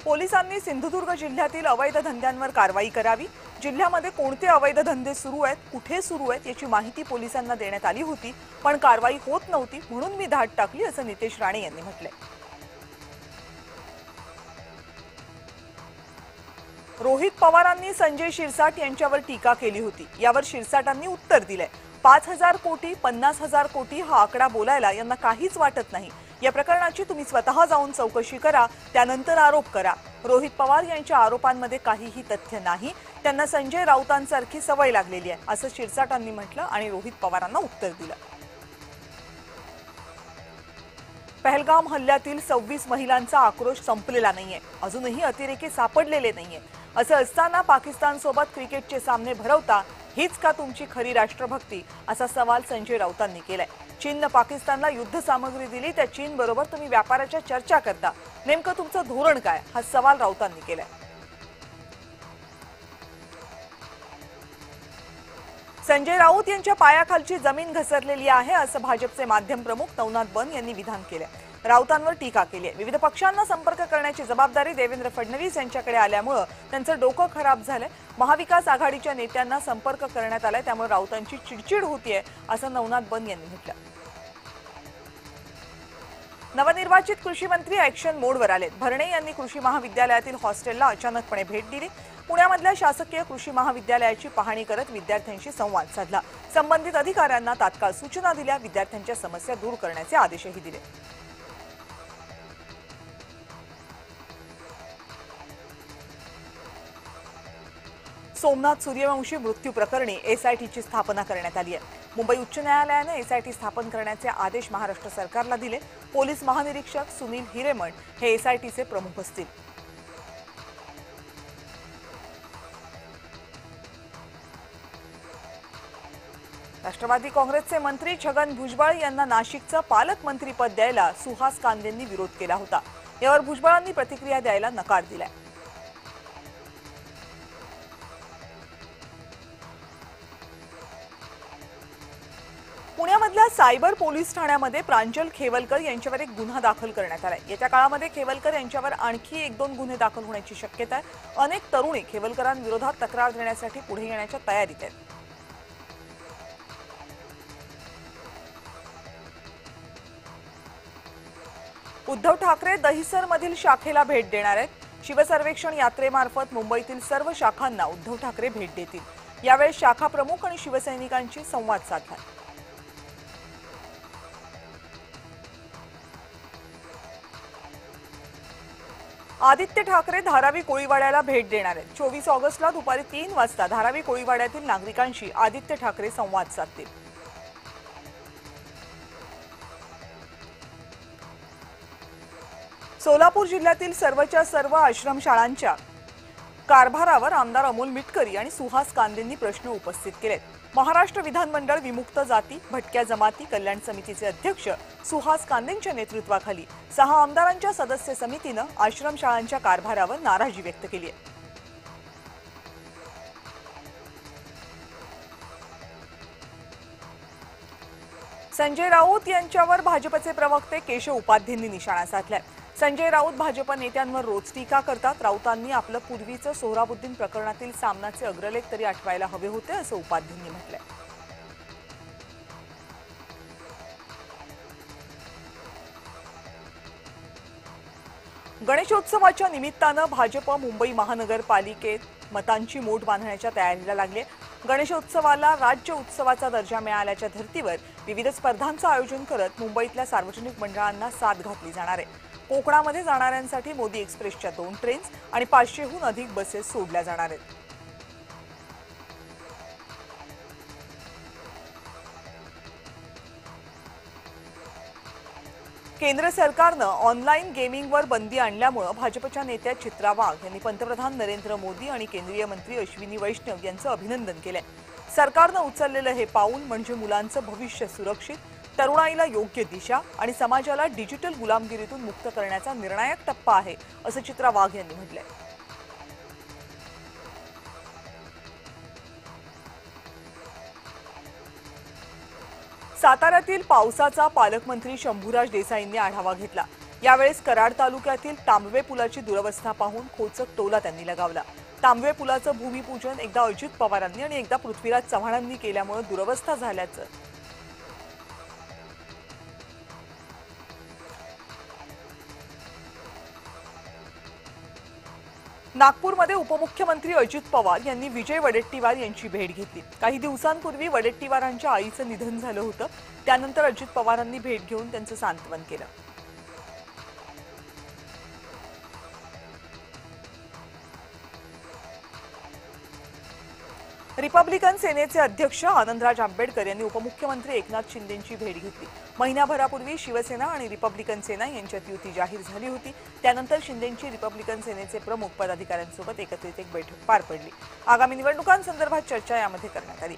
पोलिसांनी सिंधुदुर्ग जिल्ह्यातील अवैध धंद्यांवर कारवाई करावी। जिल्ह्यामध्ये कोणते अवैध धंदे सुरू आहेत, कुठे सुरू आहेत याची माहिती पोलिसांना देण्यात आली होती, पण कारवाई होत नव्हती, म्हणून मी धाड टाकली असं नितेश राणे यांनी म्हटलंय। रोहित पवारांनी संजय शिरसाट यांच्यावर टीका केली होती। यावर शिरसाटांनी उत्तर दिले, 5,000 कोटी 50,000 कोटी हा आकडा बोलायला यांना काहीच वाटत नाही। या प्रकरणाची तुम्ही स्वतः जाऊन चौकशी करा, त्यानंतर आरोप करा। रोहित पवार यांच्या आरोपांमध्ये काहीही तथ्य नाही, त्यांना संजय राऊतांसारखी सवय लागलेली आहे असं शिरसाटांनी म्हटलं आणि रोहित पवारांना उत्तर दिलं। पहलगाम हल्ल्यातील 26 महिलांचा आक्रोश संपलेला नाहीये, अजूनही अतिरेकी सापडलेले नाहीये। असं असताना पाकिस्तानसोबत क्रिकेटचे सामने भरवता हीच का तुमची खरी राष्ट्रभक्ती असा सवाल संजय राऊतांनी केलाय। चीनने पाकिस्तानला युद्ध सामग्री दिली, त्या चीन बरोबर तुम्ही व्यापाराच्या चर्चा करता, नेमकं तुमचं धोरण काय हा सवाल राऊतांनी केलाय। संजय राऊत यांच्या पायाखालची जमीन घसरलेली आहे असं भाजपचे माध्यम प्रमुख नवनाथ बन यांनी विधान केले। राऊतांवर टीका केली आहे। विविध पक्षांना संपर्क करण्याची जबाबदारी देवेंद्र फडणवीस यांच्याकडे आल्यामुळे त्यांचं डोकं खराब झालंय। महाविकास आघाडीच्या नेत्यांना संपर्क करण्यात आलाय, त्यामुळे राऊतांची चिडचिड होतीये असं नवनाथ बन यांनी म्हटलं। नवनिर्वाचित कृषी मंत्री ॲक्शन मोडवर आलेत। भरणे यांनी कृषी महाविद्यालयातील हॉस्टेलला अचानकपणे भेट दिली। पुण्यामधल्या शासकीय कृषी महाविद्यालयाची पाहणी करत विद्यार्थ्यांशी संवाद साधला। संबंधित अधिकाऱ्यांना तात्काळ सूचना दिल्या, विद्यार्थ्यांच्या समस्या दूर करण्याचे आदेशही दिले। सोमनाथ सूर्यवंशी मृत्यू प्रकरणी एसआयटीची स्थापना करण्यात आली आहे। मुंबई उच्च न्यायालयाने एसआयटी स्थापन करण्याचे आदेश महाराष्ट्र सरकारला दिले। पोलीस महानिरीक्षक सुनील हिरेमठ हे एसआयटीचे प्रमुख असतील। राष्ट्रवादी काँग्रेसचे मंत्री छगन भुजबळ यांना नाशिकचं पालकमंत्रीपद द्यायला सुहास कांदेंनी विरोध केला होता। यावर भुजबळांनी प्रतिक्रिया द्यायला नकार दिलाय। पुण्यामधल्या सायबर पोलीस ठाण्यामध्ये प्रांजल खेवलकर यांच्यावर एक गुन्हा दाखल करण्यात आलाय। येत्या काळामध्ये खेवलकर यांच्यावर आणखी 1-2 गुन्हे दाखल होण्याची शक्यता आहे। अनेक तरुणी खेवलकरांविरोधात तक्रार देण्यासाठी पुढे येण्याच्या तयारीत आहेत। उद्धव ठाकरे दहिसरमधील शाखेला भेट देणार आहेत। शिवसर्वेक्षण यात्रेमार्फत मुंबईतील सर्व शाखांना उद्धव ठाकरे भेट देतील। यावेळी शाखा प्रमुख आणि शिवसैनिकांशी संवाद साधला। आदित्य ठाकरे धारावी कोळीवाड्याला भेट देणार आहेत। 24 ऑगस्टला दुपारी 3 वाजता धारावी कोळीवाड्यातील नागरिकांशी आदित्य ठाकरे संवाद साधतील। सोलापूर जिल्ह्यातील सर्वच्या सर्व आश्रमशाळांच्या कारभारावर आमदार अमोल मिटकरी आणि सुहास कांदेंनी प्रश्न उपस्थित केलेत। महाराष्ट्र विधानमंडळ विमुक्त जाती भटक्या जमाती कल्याण समितीचे अध्यक्ष सुहास कांदेंच्या नेतृत्वाखाली 6 आमदारांच्या सदस्य समितीने आश्रमशाळांच्या कारभारावर नाराजी व्यक्त केली आहे। संजय राऊत यांच्यावर भाजपचे प्रवक्ते केशव उपाध्येंनी निशाणा साधलाय। संजय राऊत भाजप नेत्यांवर रोज टीका करतात। राऊतांनी आपलं पूर्वीचं सोहराबुद्दीन प्रकरणातील सामनाचे अग्रलेख तरी आठवायला हवे होते असं उपाध्येंनी म्हटलंय। गणेशोत्सवाच्या निमित्तानं भाजप मुंबई महानगरपालिकेत मतांची मोठ बांधण्याच्या तयारीला लागली आहे। गणेशोत्सवाला राज्य उत्सवाचा दर्जा मिळाल्याच्या धर्तीवर विविध स्पर्धांचं आयोजन करत मुंबईतल्या सार्वजनिक मंडळांना साथ घातली जाणार आहे। कोकणामध्ये जाणाऱ्यांसाठी मोदी एक्सप्रेसच्या 2 ट्रेन्स आणि 500हून अधिक बसेस सोडल्या जाणार आहेत। केंद्र सरकारनं ऑनलाईन गेमिंगवर बंदी आणल्यामुळे भाजपच्या नेत्या चित्रा वाघ यांनी पंतप्रधान नरेंद्र मोदी आणि केंद्रीय मंत्री अश्विनी वैष्णव यांचं अभिनंदन केलंय। सरकारनं उचललेलं हे पाऊल म्हणजे मुलांचं भविष्य सुरक्षित, तरुणाईला योग्य दिशा आणि समाजाला डिजिटल गुलामगिरीतून मुक्त करण्याचा निर्णायक टप्पा आहे असं चित्रा वाघ यांनी म्हटलंय। साताऱ्यातील पावसाचा पालकमंत्री शंभूराज देसाईंनी आढावा घेतला। यावेळेस कराड तालुक्यातील तांबवे पुलाची दुरवस्था पाहून खोचक टोला त्यांनी लगावला। तांबवे पुलाचं भूमिपूजन एकदा अजित पवारांनी आणि एकदा पृथ्वीराज चव्हाणांनी केल्यामुळे दुरवस्था झाल्याचं नागपूरमध्ये उपमुख्यमंत्री अजित पवार यांनी विजय वडेट्टीवार यांची भेट घेतली। काही दिवसांपूर्वी वडेट्टीवारांच्या आईचं निधन झालं होतं। त्यानंतर अजित पवारांनी भेट घेऊन त्यांचं सांत्वन केलं। रिपब्लिकन सेनेचे अध्यक्ष आनंदराज आंबेडकर यांनी उपमुख्यमंत्री एकनाथ शिंदेंची भेट घेतली। महिनाभरापूर्वी शिवसेना आणि रिपब्लिकन सेना यांच्यात युती जाहीर झाली होती। त्यानंतर शिंदेंची रिपब्लिकन सेनेचे प्रमुख पदाधिकाऱ्यांसोबत एकत्रित एक बैठक पार पडली। आगामी निवडणुकांसंदर्भात चर्चा यामध्ये करण्यात आली।